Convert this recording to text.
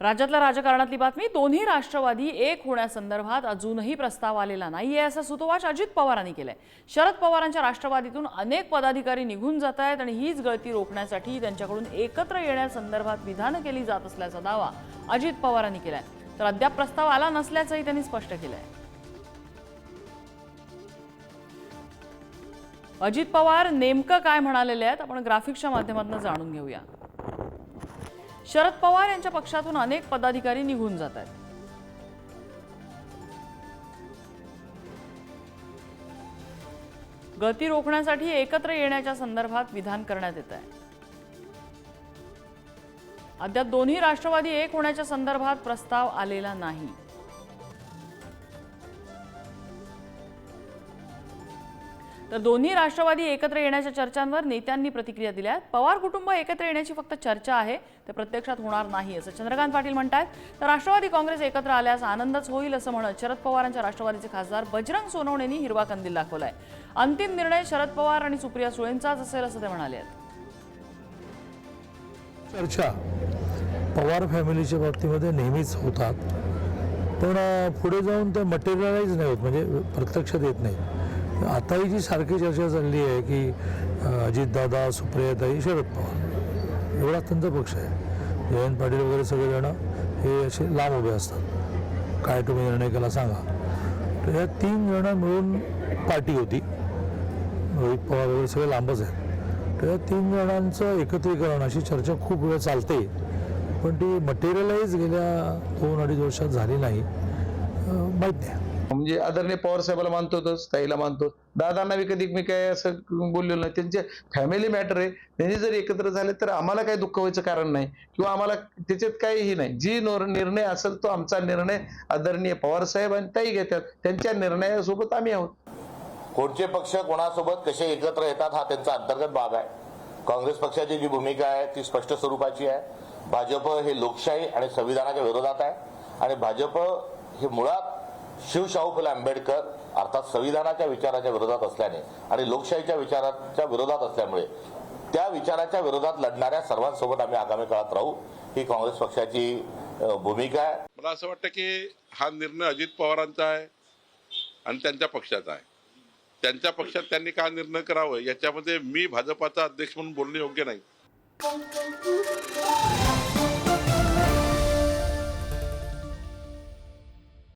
राज्यातल्या राजकारणातली बातमी। दोन्ही राष्ट्रवादी एक होण्यासंदर्भात अजूनही प्रस्ताव आलेला नाहीये असं सुतोवाच अजित पवारांनी केलंय। शरद पवारांच्या राष्ट्रवादीतून अनेक पदाधिकारी निघून जात आहेत आणि हीच गळती रोखण्यासाठी त्यांच्याकडून एकत्र येण्यासंदर्भात विधानं केली जात असल्याचा दावा अजित पवारांनी केलाय। तर अद्याप प्रस्ताव आला नसल्याचंही त्यांनी स्पष्ट केलंय। अजित पवार नेमकं काय म्हणालेले आहेत आपण ग्राफिक्सच्या माध्यमातून जाणून घेऊया। शरद पवार यांच्या पक्षातून अनेक पदाधिकारी निघून जात आहेत। गळती रोखण्यासाठी एकत्र येण्याच्या संदर्भात विधान करण्यात येत आहे। अद्याप दोन्ही राष्ट्रवादी एक होण्याच्या संदर्भात प्रस्ताव आलेला नाही। तर दोन्ही राष्ट्रवादी एकत्र येण्याच्या चर्चांवर नेत्यांनी प्रतिक्रिया दिल्या। पवार कुटुंब एकत्र येण्याची फक्त चर्चा आहे, ते प्रत्यक्षात होणार नाही असं चंद्रकांत पाटील म्हणतात। तर राष्ट्रवादी काँग्रेस एकत्र आल्यास आनंदच होईल असं म्हणत शरद पवारांच्या राष्ट्रवादीचे खासदार बजरंग सोनवणेंनी हिरवा कंदील दाखवलाय। अंतिम निर्णय शरद पवार आणि सुप्रिया सुळेंचाच असेल असं ते म्हणाले। चर्चा पवार फॅमिलीच्या बाबतीमध्ये नेहमीच होतात, पण पुढे जाऊन त्या मटेरियलाइज नाही होत, म्हणजे प्रत्यक्षात येत नाही। आताही जी सारखी चर्चा चालली आहे की अजितदादा, सुप्रियाताई, शरद पवार एवढा त्यांचा पक्ष आहे। जयंत पाटील वगैरे सगळेजण हे असे लांब उभे असतात, काय तुम्ही निर्णय केला सांगा। तर या 3 जण मिळून पार्टी होती, रोहित पवार वगैरे सगळे लांबच आहेत। तर या 3 जणांचं एकत्रीकरण अशी चर्चा खूप वेळ चालते, पण ती मटेरियलाइज गेल्या 2-2.5 वर्षात झाली नाही, माहीत नाही। म्हणजे आदरणीय पवार साहेबाला मानतोच, ताईला मानतो, दादांना कधी मी काय असं बोललेलो नाही। त्यांचे फॅमिली मॅटर आहे, त्यांनी जर एकत्र झाले तर आम्हाला काही दुःख व्हायचं कारण नाही किंवा आम्हाला त्याच्यात काहीही नाही। जी निर्णय असेल तो आमचा निर्णय आदरणीय पवार साहेब आणि ताई घेतात, त्यांच्या निर्णयासोबत आम्ही आहोत। कोणते पक्ष कोणासोबत कसे एकत्र येतात हा त्यांचा अंतर्गत भाग आहे। काँग्रेस पक्षाची जी भूमिका आहे ती स्पष्ट स्वरूपाची आहे। भाजप हे लोकशाही आणि संविधानाच्या विरोधात आहे आणि भाजप हे मुळात शिवशाहू फुले आंबेडकर अर्थात संविधानाच्या विचाराच्या विरोधात असल्याने आणि लोकशाहीच्या विचाराच्या विरोधात असल्यामुळे त्या विचाराच्या विरोधात लढणाऱ्या सर्वांसोबत आम्ही आगामी काळात राहू, ही काँग्रेस पक्षाची भूमिका आहे। मला असं वाटतं की हा निर्णय अजित पवारांचा आहे आणि त्यांच्या पक्षाचा आहे। त्यांच्या पक्षात त्यांनी काय निर्णय करावा याच्यामध्ये मी भाजपाचा अध्यक्ष म्हणून बोलणे योग्य नाही।